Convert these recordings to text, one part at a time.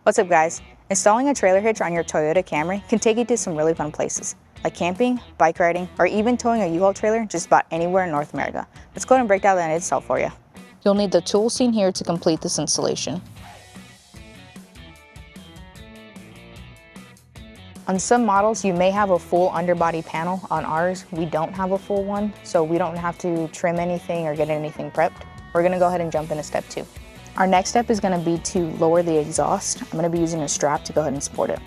What's up guys? Installing a trailer hitch on your Toyota Camry can take you to some really fun places, like camping, bike riding, or even towing a U-Haul trailer just about anywhere in North America. Let's go ahead and break down that install for you. You'll need the tools seen here to complete this installation. On some models, you may have a full underbody panel. On ours, we don't have a full one, so we don't have to trim anything or get anything prepped. We're gonna go ahead and jump into step 2. Our next step is gonna be to lower the exhaust. I'm gonna be using a strap to go ahead and support it.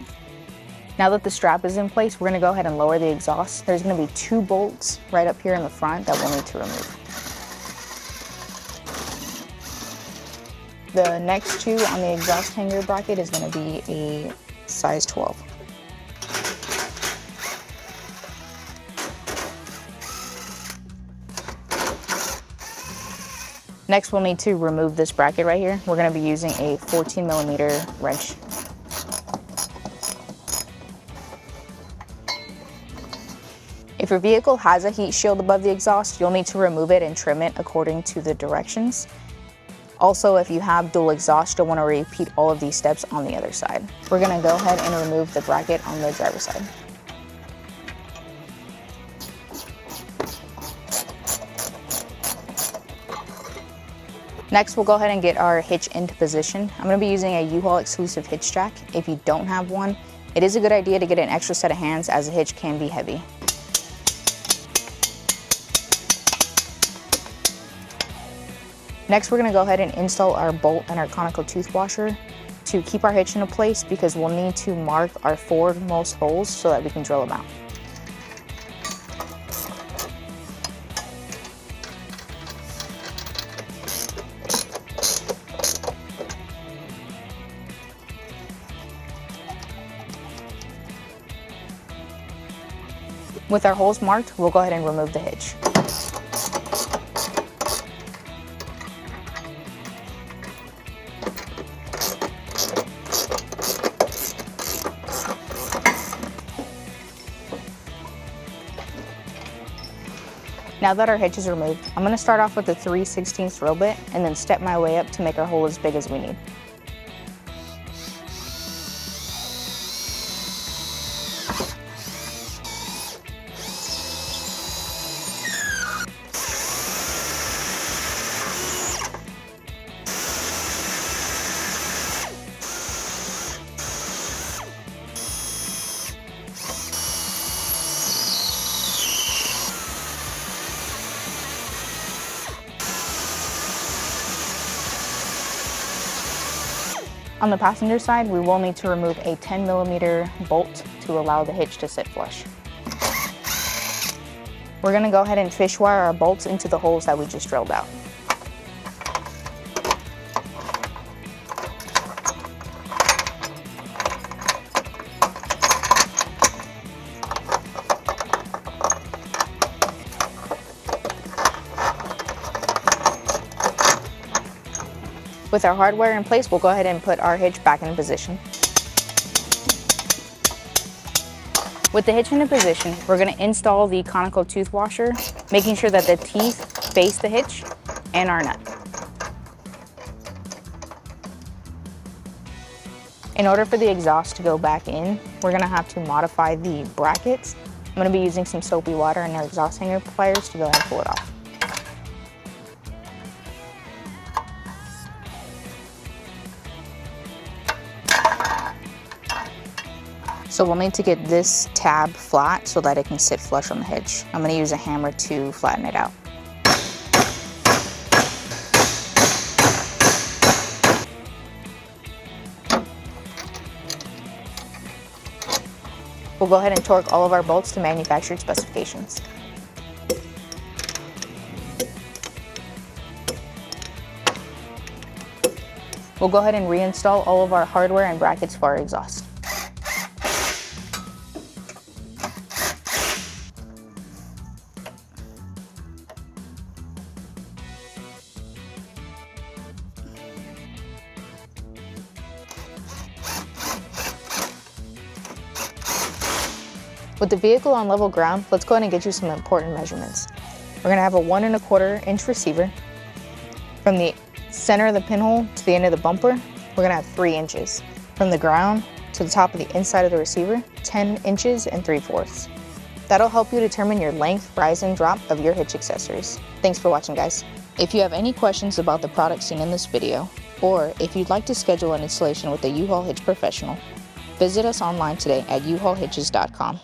Now that the strap is in place, we're gonna go ahead and lower the exhaust. There's gonna be 2 bolts right up here in the front that we'll need to remove. The next 2 on the exhaust hanger bracket is gonna be a size 12. Next, we'll need to remove this bracket right here. We're gonna be using a 14mm wrench. If your vehicle has a heat shield above the exhaust, you'll need to remove it and trim it according to the directions. Also, if you have dual exhaust, you'll wanna repeat all of these steps on the other side. We're gonna go ahead and remove the bracket on the driver's side. Next, we'll go ahead and get our hitch into position. I'm gonna be using a U-Haul exclusive hitch jack. If you don't have one, it is a good idea to get an extra set of hands as a hitch can be heavy. Next, we're gonna go ahead and install our bolt and our conical tooth washer to keep our hitch in place because we'll need to mark our forwardmost holes so that we can drill them out. With our holes marked, we'll go ahead and remove the hitch. Now that our hitch is removed, I'm going to start off with a 3/16 drill bit and then step my way up to make our hole as big as we need. On the passenger side, we will need to remove a 10mm bolt to allow the hitch to sit flush. We're gonna go ahead and fish wire our bolts into the holes that we just drilled out. With our hardware in place, we'll go ahead and put our hitch back in position. With the hitch in position, we're going to install the conical tooth washer, making sure that the teeth face the hitch and our nut. In order for the exhaust to go back in, we're going to have to modify the brackets. I'm going to be using some soapy water and our exhaust hanger pliers to go ahead and pull it off. So we'll need to get this tab flat so that it can sit flush on the hitch. I'm going to use a hammer to flatten it out. We'll go ahead and torque all of our bolts to manufacturer specifications. We'll go ahead and reinstall all of our hardware and brackets for our exhaust. With the vehicle on level ground, let's go ahead and get you some important measurements. We're going to have a 1 1/4 inch receiver. From the center of the pinhole to the end of the bumper, we're going to have 3 inches. from the ground to the top of the inside of the receiver, 10 inches and 3/4. That'll help you determine your length, rise, and drop of your hitch accessories. Thanks for watching, guys. If you have any questions about the product seen in this video, or if you'd like to schedule an installation with a U-Haul Hitch professional, visit us online today at uhaulhitches.com.